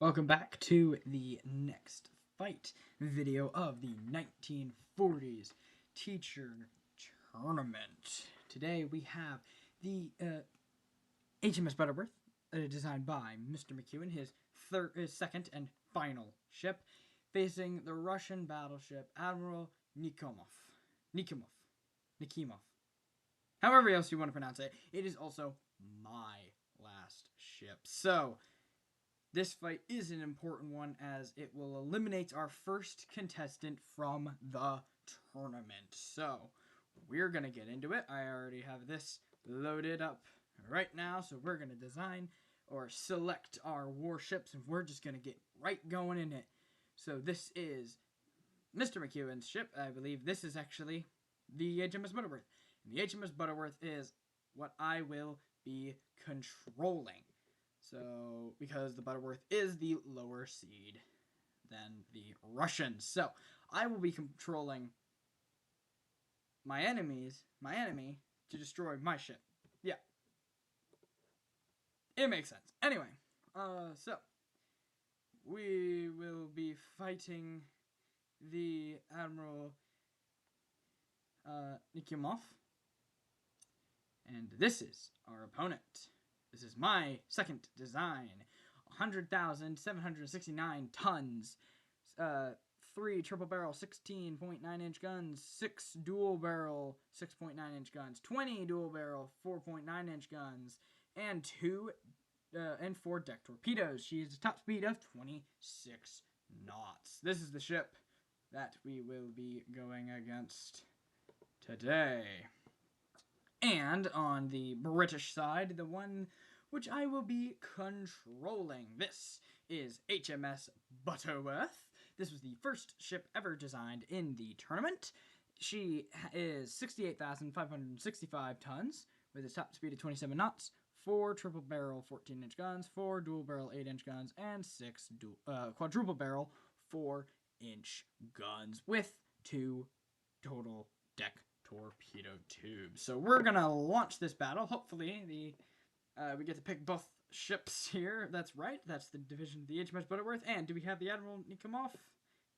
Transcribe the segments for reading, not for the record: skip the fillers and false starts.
Welcome back to the next fight video of the 1940s teacher tournament. Today we have the HMS Butterworth, designed by Mr. McEwan, his second and final ship, facing the Russian battleship Admiral Nikhimov. Nikhimov. However else you want to pronounce it. It is also my last ship. So, this fight is an important one as it will eliminate our first contestant from the tournament. So, we're going to get into it. I already have this loaded up right now, so we're going to design or select our warships, and we're just going to get right going in it. So, this is Mr. McEwan's ship. I believe this is actually the HMS Butterworth. And the HMS Butterworth is what I will be controlling. So, because the Butterworth is the lower seed than the Russians. So, I will be controlling my enemy, to destroy my ship. Yeah. It makes sense. Anyway, so, we will be fighting the Admiral, Nikhimov. And this is our opponent. This is my second design. 100,769 tons. 3 triple barrel 16.9 inch guns. 6 dual barrel 6.9 inch guns. 20 dual barrel 4.9 inch guns. And 4 deck torpedoes. She has a top speed of 26 knots. This is the ship that we will be going against today. And on the British side, the one which I will be controlling. This is HMS Butterworth. This was the first ship ever designed in the tournament. She is 68,565 tons with a top speed of 27 knots, 4 triple barrel 14 inch guns, 4 dual barrel 8 inch guns, and 6 quadruple barrel 4 inch guns with 2 total deck torpedo tubes. So we're gonna launch this battle. Hopefully we get to pick both ships here. That's right. That's the division of the HMS Butterworth. And do we have the Admiral Nikhimov?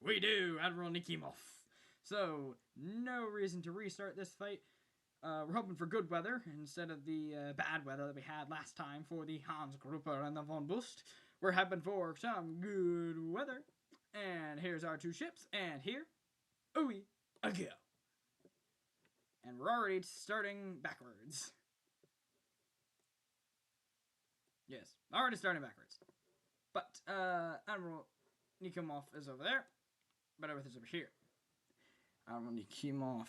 We do, Admiral Nikhimov. So no reason to restart this fight. We're hoping for good weather instead of the bad weather that we had last time for the Hans Grupper and the Von Boost. We're hoping for some good weather. And here's our 2 ships. And here we go. And we're already starting backwards. Yes, already starting backwards. But Admiral Nikhimov is over there. Butterworth is over here. Admiral Nikhimov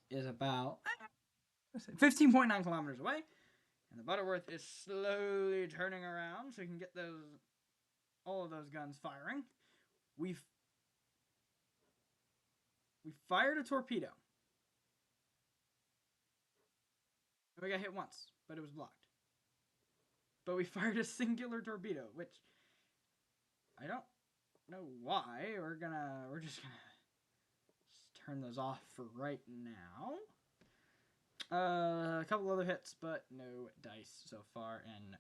is about 15.9 kilometers away. And the Butterworth is slowly turning around so we can get all of those guns firing. We fired a torpedo. And we got hit once, but it was blocked. But we fired a singular torpedo, which I don't know why. We're just gonna turn those off for right now. A couple other hits, but no dice so far, and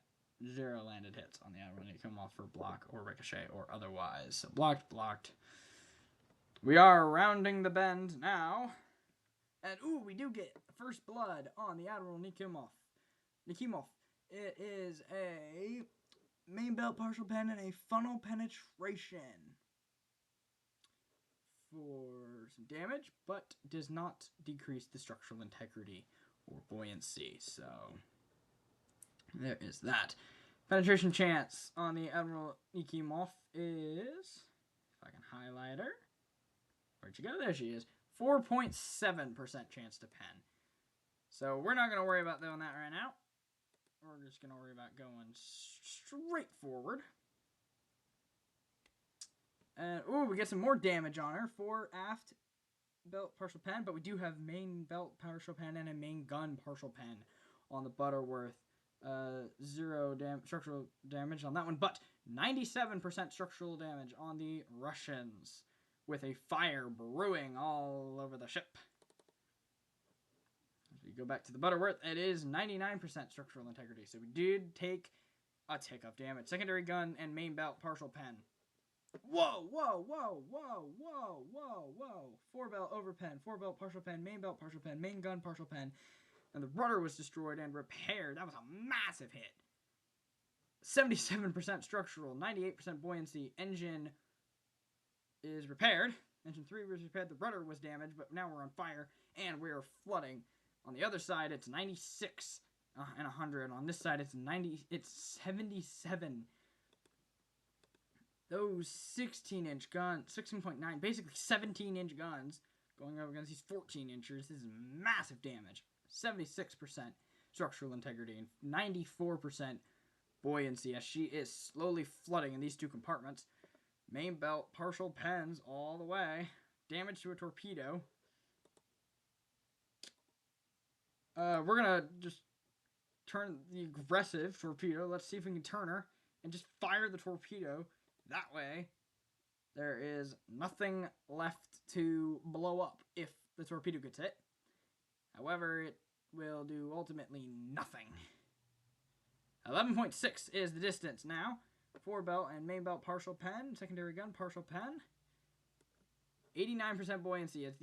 0 landed hits on the Admiral Nikhimov for block or ricochet or otherwise. So blocked. We are rounding the bend now. And we do get first blood on the Admiral Nikhimov. It is a main belt partial pen and a funnel penetration for some damage, but does not decrease the structural integrity or buoyancy. So there is that. Penetration chance on the Admiral Nikhimov is, if I can highlight her, where'd she go? There she is. 4.7% chance to pen. So we're not going to worry about doing that right now. We're just going to worry about going straight forward. And, we get some more damage on her. 4 aft belt partial pen, but we do have main belt partial pen and a main gun partial pen on the Butterworth. 0 structural damage on that one, but 97% structural damage on the Russians, with a fire brewing all over the ship. As we go back to the Butterworth, it is 99% structural integrity. So we did take a tick of damage. Secondary gun and main belt partial pen. Whoa, whoa, whoa, whoa, whoa, whoa, whoa. 4 belt over pen, 4 belt partial pen, main belt partial pen, main gun partial pen. And the rudder was destroyed and repaired. That was a massive hit. 77% structural, 98% buoyancy. Engine is repaired. Engine 3 was repaired. The rudder was damaged, but now we're on fire and we're flooding. On the other side, it's 96 and 100. On this side, it's 77. Those 16-inch guns, 16.9, basically 17-inch guns going up against these 14 inchers. This is massive damage. 76% structural integrity and 94% buoyancy as she is slowly flooding in these two compartments. Main belt, partial pens all the way. Damage to a torpedo. We're going to just turn the aggressive torpedo. Let's see if we can turn her and just fire the torpedo. That way, there is nothing left to blow up if the torpedo gets hit. However, it will do ultimately nothing. 11.6 is the distance now. 4 belt and main belt partial pen. Secondary gun partial pen. 89% buoyancy. It's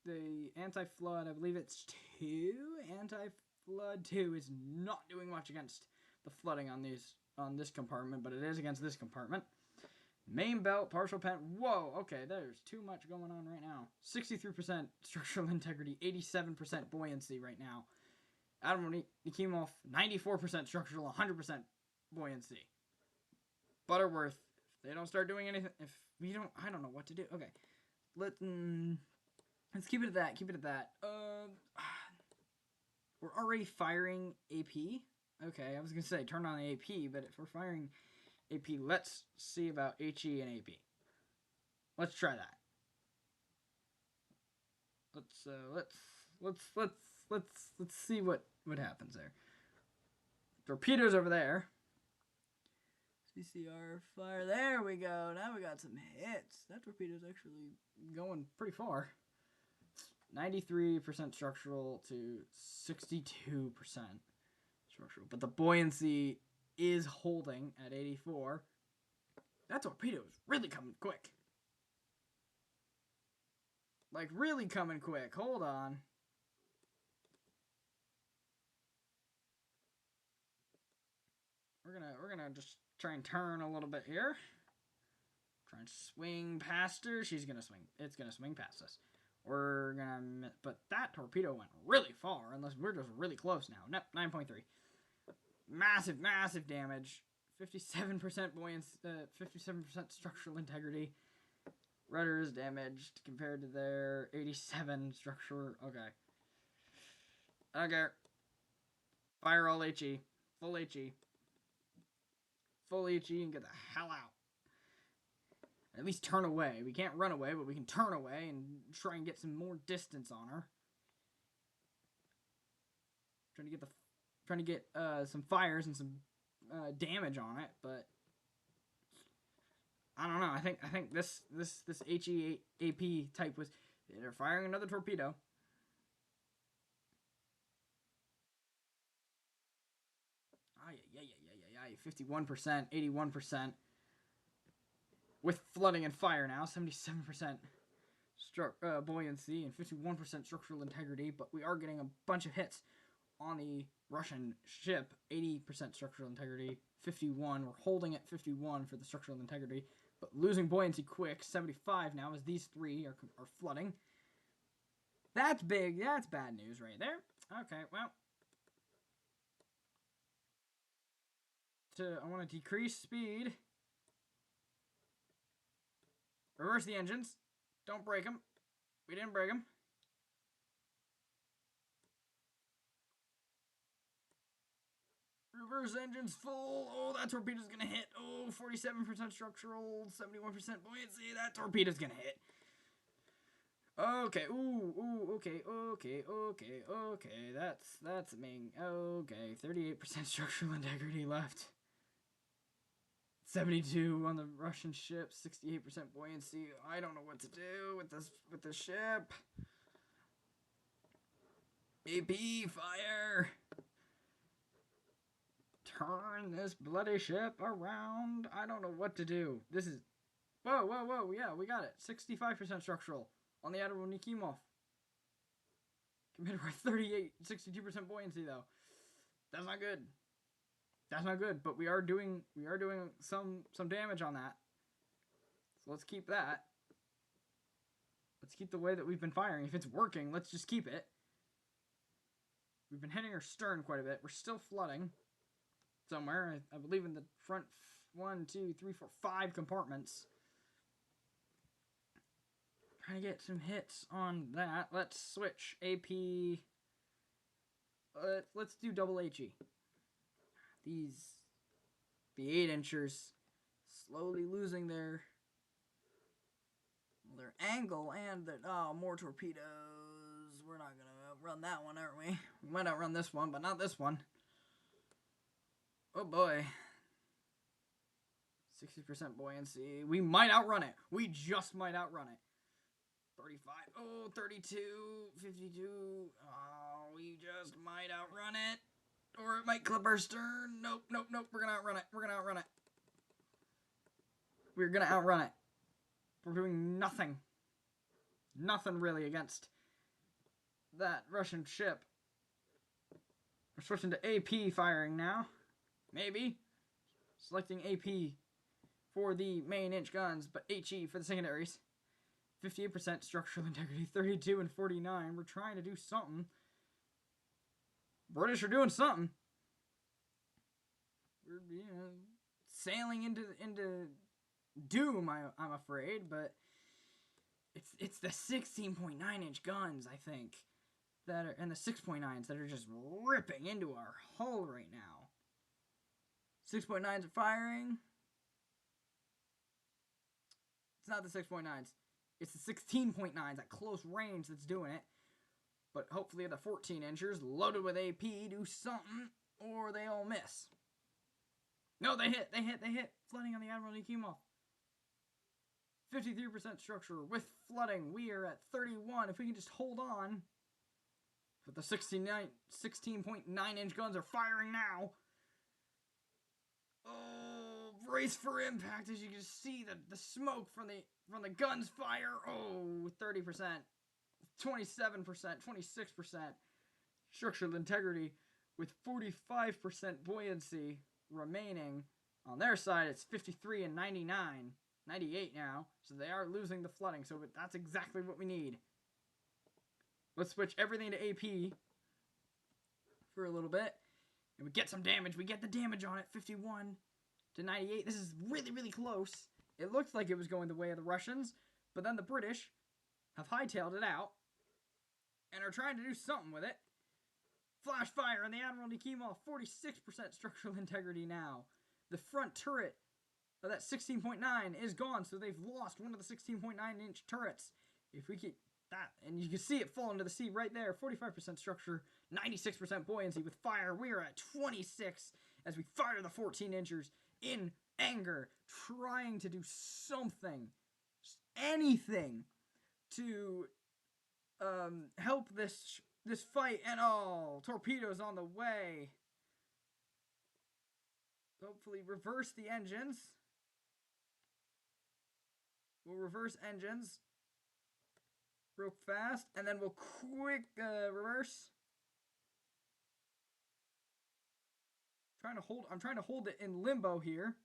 the anti-flood. I believe it's 2. Anti-flood 2 is not doing much against the flooding on this compartment, but it is against this compartment. Main belt, partial pen. Whoa, okay, there's too much going on right now. 63% structural integrity, 87% buoyancy right now. Admiral Nikhimov, 94% structural, 100% buoyancy. Butterworth, if they don't start doing anything, if we don't, I don't know what to do. Okay, let's keep it at that, we're already firing AP. Okay, I was going to say turn on AP, but if we're firing AP, let's see about HE and AP. Let's try that. Let's see what happens there. Torpedoes over there. CCR fire. There we go. Now we got some hits. That torpedo's actually going pretty far. 93% structural to 62% structural. But the buoyancy is holding at 84. That torpedo is really coming quick. Like, really coming quick. Hold on. We're gonna just try and turn a little bit here. Try and swing past her. She's gonna swing. It's gonna swing past us. We're gonna, but that torpedo went really far. Unless we're just really close now. Nope, 9.3. Massive damage. 57% buoyancy. 57% structural integrity. Rudder is damaged compared to their 87 structural. Okay. Okay. Fire all HE. Full HE. Full HE and get the hell out. At least turn away. We can't run away, but we can turn away and try and get some more distance on her. Trying to get some fires and some damage on it, but I don't know. I think this HEAP type was, they're firing another torpedo. Yeah. 51%, 81%. With flooding and fire now, 77% buoyancy and 51% structural integrity, but we are getting a bunch of hits on the Russian ship. 80% structural integrity, 51. We're holding at 51 for the structural integrity, but losing buoyancy quick. 75 now as these three are flooding. That's big. That's bad news right there. Okay, well. I want to decrease speed. Reverse the engines. Don't break them. We didn't break them. Reverse engines full. Oh, that torpedo's going to hit. Oh, 47% structural, 71% buoyancy. That torpedo's going to hit. Okay. Ooh, okay. That's Ming. Okay, 38% structural integrity left. 72 on the Russian ship, 68% buoyancy. I don't know what to do with this ship. AP, fire. turn this bloody ship around. I don't know what to do. This is... Whoa, whoa, whoa. Yeah, we got it. 65% structural on the Admiral Nikhimov. Committed by 62% buoyancy, though. That's not good. That's not good, but we are doing some damage on that. So let's keep that. Let's keep the way that we've been firing. If it's working, let's just keep it. We've been hitting our stern quite a bit. We're still flooding somewhere. I believe in the front 1, 2, 3, 4, 5 compartments. Trying to get some hits on that. Let's switch AP. Let's do double HE. The 8-inchers slowly losing their angle and more torpedoes. We're not gonna outrun that one, aren't we? We might outrun this one, but not this one. Oh boy. 60% buoyancy. We might outrun it. We just might outrun it. 35. Oh, 32. 52. Oh, we just might outrun it. Or it might clip our stern. Nope, nope, nope. We're gonna outrun it. We're gonna outrun it. We're gonna outrun it. We're doing nothing. Nothing really against that Russian ship. We're switching to AP firing now. Maybe. Selecting AP for the main inch guns, but HE for the secondaries. 58% structural integrity, 32 and 49. We're trying to do something. British are doing something. We're sailing into doom, I'm afraid, but it's the 16.9 inch guns, I think, that are, and the 6.9s that are just ripping into our hull right now. 6.9s are firing. It's not the 6.9s. It's the 16.9s at close range that's doing it. But hopefully the 14-inchers loaded with AP do something, or they all miss. No, they hit. Flooding on the Admiral Nikhimov. 53% structure with flooding. We are at 31. If we can just hold on. But the 16.9-inch guns are firing now. Oh, brace for impact. As you can see, the smoke from the guns fire. Oh, 30%. 27%, 26% structural integrity with 45% buoyancy remaining. On their side, it's 53 and 99, 98 now. So they are losing the flooding. So that's exactly what we need. Let's switch everything to AP for a little bit. And we get some damage. We get the damage on it, 51 to 98. This is really, really close. It looked like it was going the way of the Russians. But then the British have hightailed it out and are trying to do something with it. Flash fire on the Admiral Nikhimov, 46% structural integrity now. The front turret of that 16.9 is gone, so they've lost one of the 16.9-inch turrets. If we get that, and you can see it fall into the sea right there, 45% structure, 96% buoyancy with fire. We are at 26 as we fire the 14-inchers in anger, trying to do something, anything, to help this fight. And torpedoes on the way. Hopefully reverse the engines. We'll reverse engines real fast, and then we'll quick reverse. I'm trying to hold it in limbo here.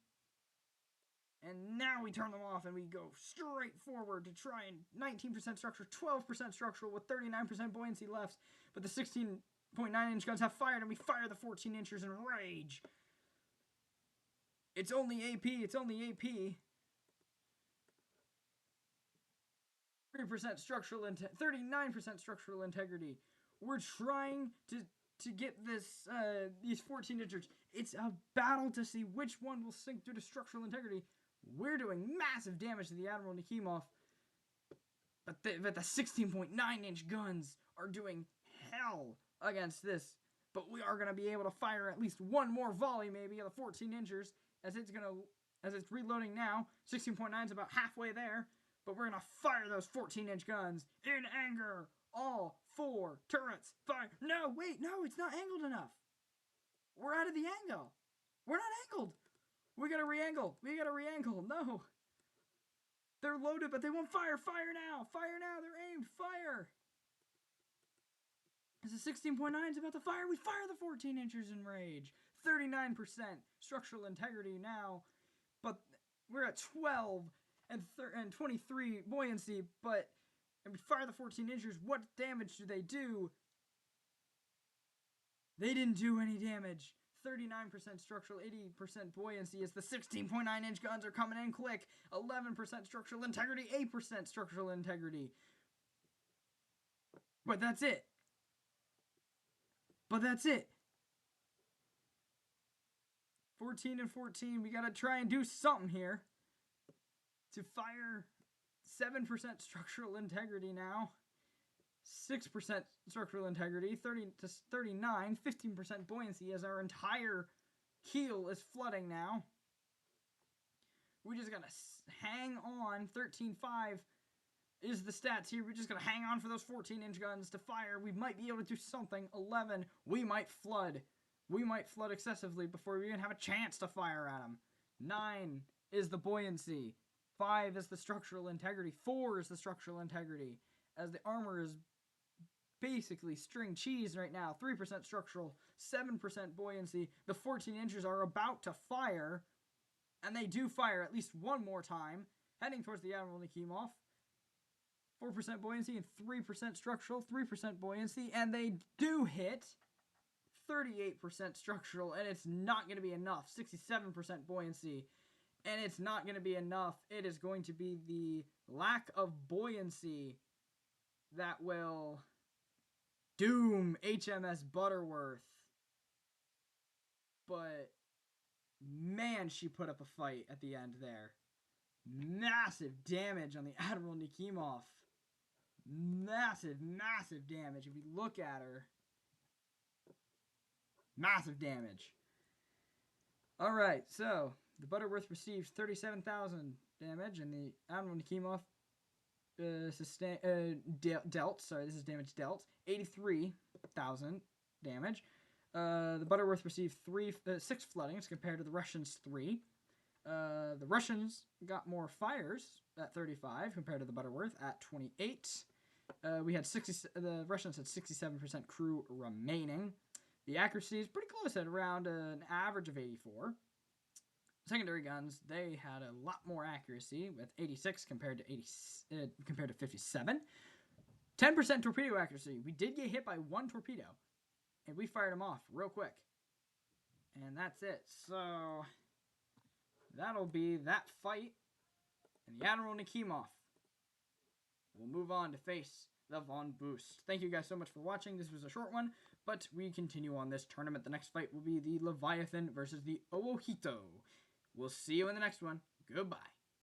And now we turn them off and we go straight forward to try and 19% structure, 12% structural with 39% buoyancy left. But the 16.9-inch guns have fired and we fire the 14-inchers in rage. It's only AP. It's only AP. 39% structural integrity. We're trying to get these 14-inchers. It's a battle to see which one will sink due to structural integrity. We're doing massive damage to the Admiral Nikhimov, but the 16.9-inch guns are doing hell against this. But we are going to be able to fire at least one more volley, maybe, of the 14-inchers, as it's reloading now. 16.9 is about halfway there, but we're going to fire those 14-inch guns in anger. All 4 turrets fire. No, wait, no, it's not angled enough. We're out of the angle. We're not angled. We gotta re-angle. We gotta re-angle. No. They're loaded, but they won't fire. Fire now. Fire now. They're aimed. Fire. This is 16.9 is about to fire. We fire the 14 inches in rage. 39% structural integrity now. But we're at 12 and 23 buoyancy. But and we fire the 14 inches. What damage do they do? They didn't do any damage. 39% structural, 80% buoyancy as the 16.9 inch guns are coming in quick. 11% structural integrity, 8% structural integrity. But that's it. But that's it. 14 and 14. We gotta try and do something here to fire 7% structural integrity now. 6% structural integrity, 30 to 39, 15% buoyancy as our entire keel is flooding now. We're just gonna hang on. 13.5 is the stats here. We're just gonna hang on for those 14-inch guns to fire. We might be able to do something. 11, we might flood. We might flood excessively before we even have a chance to fire at them. 9 is the buoyancy. 5 is the structural integrity. 4 is the structural integrity. As the armor is basically string cheese right now. 3% structural, 7% buoyancy. The 14 inches are about to fire, and they do fire at least one more time, heading towards the Admiral Nikhimov. 4% buoyancy and 3% structural, 3% buoyancy, and they do hit. 38% structural, and it's not going to be enough. 67% buoyancy, and it's not going to be enough. It is going to be the lack of buoyancy that will doom HMS Butterworth. But, man, she put up a fight at the end there. Massive damage on the Admiral Nikhimov. Massive, massive damage. If you look at her, massive damage. Alright, so the Butterworth receives 37,000 damage, and the Admiral Nikhimov dealt. Sorry, this is damage dealt. 83,000 damage. The Butterworth received 6 floodings compared to the Russians' 3. The Russians got more fires at 35 compared to the Butterworth at 28. The Russians had 67% crew remaining. The accuracy is pretty close at around an average of 84. Secondary guns, they had a lot more accuracy with 86 compared to 57. 10% torpedo accuracy. We did get hit by one torpedo, and we fired them off real quick. And that's it. So that'll be that fight. And the Admiral Nikhimov will move on to face the Von Boost. Thank you guys so much for watching. This was a short one, but we continue on this tournament. The next fight will be the Leviathan versus the Owohito. We'll see you in the next one. Goodbye.